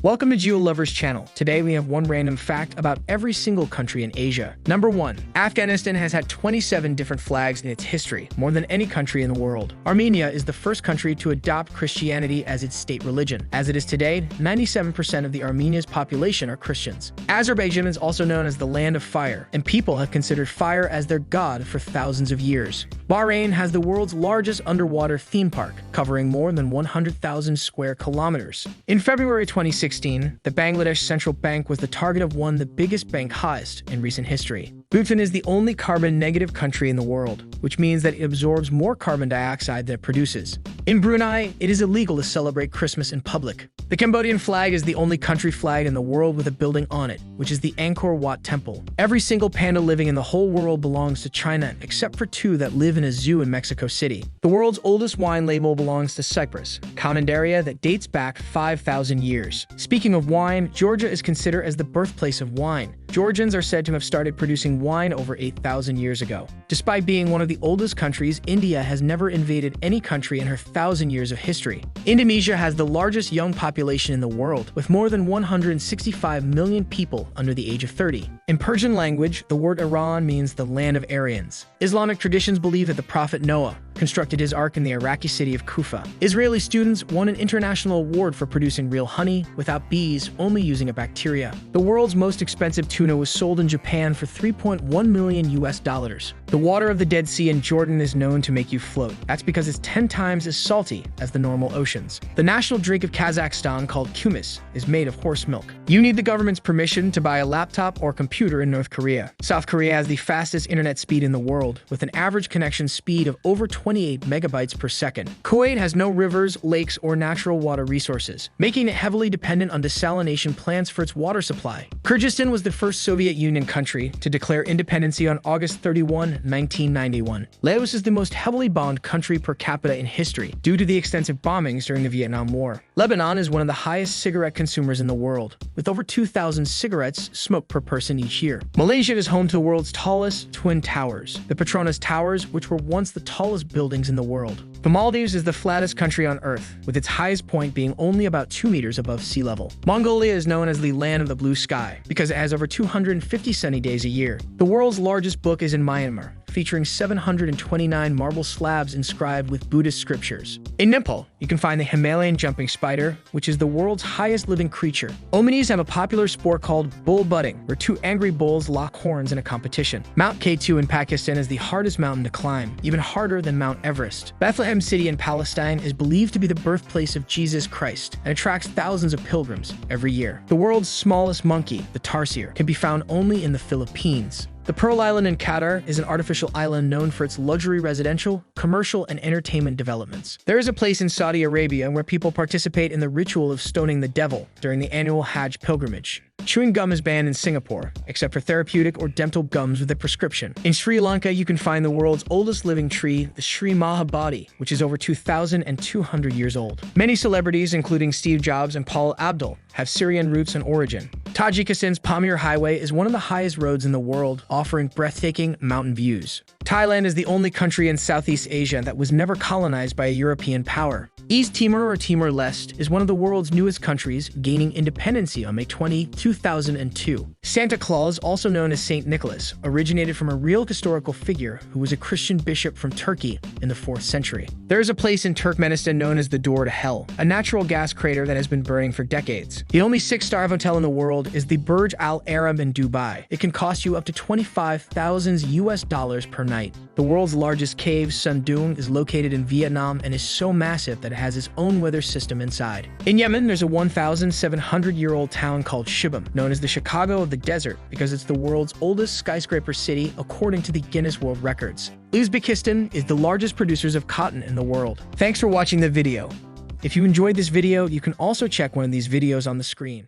Welcome to GeoLovers channel. Today we have one random fact about every single country in Asia. Number 1. Afghanistan has had 27 different flags in its history, more than any country in the world. Armenia is the first country to adopt Christianity as its state religion. As it is today, 97% of the Armenia's population are Christians. Azerbaijan is also known as the land of fire, and people have considered fire as their god for thousands of years. Bahrain has the world's largest underwater theme park, covering more than 100,000 square kilometers. In February 2016, the Bangladesh Central Bank was the target of one of the biggest bank heist in recent history. Bhutan is the only carbon-negative country in the world, which means that it absorbs more carbon dioxide than it produces. In Brunei, it is illegal to celebrate Christmas in public. The Cambodian flag is the only country flag in the world with a building on it, which is the Angkor Wat Temple. Every single panda living in the whole world belongs to China, except for 2 that live in a zoo in Mexico City. The world's oldest wine label belongs to Cyprus, Commandaria that dates back 5,000 years. Speaking of wine, Georgia is considered as the birthplace of wine. Georgians are said to have started producing wine over 8,000 years ago. Despite being one of the oldest countries, India has never invaded any country in her 1,000 years of history. Indonesia has the largest young population in the world, with more than 165 million people under the age of 30. In Persian language, the word Iran means the land of Aryans. Islamic traditions believe that the Prophet Noah constructed his ark in the Iraqi city of Kufa. Israeli students won an international award for producing real honey without bees, only using a bacteria. The world's most expensive tuna was sold in Japan for $3.1 million US. The water of the Dead Sea in Jordan is known to make you float. That's because it's 10 times as salty as the normal oceans. The national drink of Kazakhstan, called kumis, is made of horse milk. You need the government's permission to buy a laptop or computer in North Korea. South Korea has the fastest internet speed in the world, with an average connection speed of over 28 megabytes per second. Kuwait has no rivers, lakes, or natural water resources, making it heavily dependent on desalination plants for its water supply. Kyrgyzstan was the first Soviet Union country to declare independence on August 31, 1991. Laos is the most heavily bombed country per capita in history due to the extensive bombings during the Vietnam War. Lebanon is one of the highest cigarette consumers in the world, with over 2,000 cigarettes smoked per person each year. Malaysia is home to the world's tallest twin towers, the Petronas Towers, which were once the tallest buildings in the world. The Maldives is the flattest country on Earth, with its highest point being only about 2 meters above sea level. Mongolia is known as the land of the blue sky because it has over 250 sunny days a year. The world's largest book is in Myanmar, featuring 729 marble slabs inscribed with Buddhist scriptures. In Nepal, you can find the Himalayan jumping spider, which is the world's highest living creature. Omanis have a popular sport called bull butting, where 2 angry bulls lock horns in a competition. Mount K2 in Pakistan is the hardest mountain to climb, even harder than Mount Everest. Bethlehem City in Palestine is believed to be the birthplace of Jesus Christ and attracts thousands of pilgrims every year. The world's smallest monkey, the tarsier, can be found only in the Philippines. The Pearl Island in Qatar is an artificial island known for its luxury residential, commercial, and entertainment developments. There is a place in Saudi Arabia where people participate in the ritual of stoning the devil during the annual Hajj pilgrimage. Chewing gum is banned in Singapore, except for therapeutic or dental gums with a prescription. In Sri Lanka, you can find the world's oldest living tree, the Sri Mahabodhi, which is over 2,200 years old. Many celebrities, including Steve Jobs and Paula Abdul, have Syrian roots and origin. Tajikistan's Pamir Highway is one of the highest roads in the world, offering breathtaking mountain views. Thailand is the only country in Southeast Asia that was never colonized by a European power. East Timor, or Timor-Leste, is one of the world's newest countries, gaining independence on May 20, 2002. Santa Claus, also known as Saint Nicholas, originated from a real historical figure who was a Christian bishop from Turkey in the 4th century. There is a place in Turkmenistan known as the Door to Hell, a natural gas crater that has been burning for decades. The only 6-star hotel in the world is the Burj Al Arab in Dubai. It can cost you up to $25,000 US per night. The world's largest cave, Sun Dung, is located in Vietnam and is so massive that it has its own weather system inside. In Yemen, there's a 1,700-year-old town called Shibam, known as the Chicago of the desert because it's the world's oldest skyscraper city according to the Guinness World Records. Uzbekistan is the largest producers of cotton in the world. Thanks for watching the video. If you enjoyed this video, you can also check one of these videos on the screen.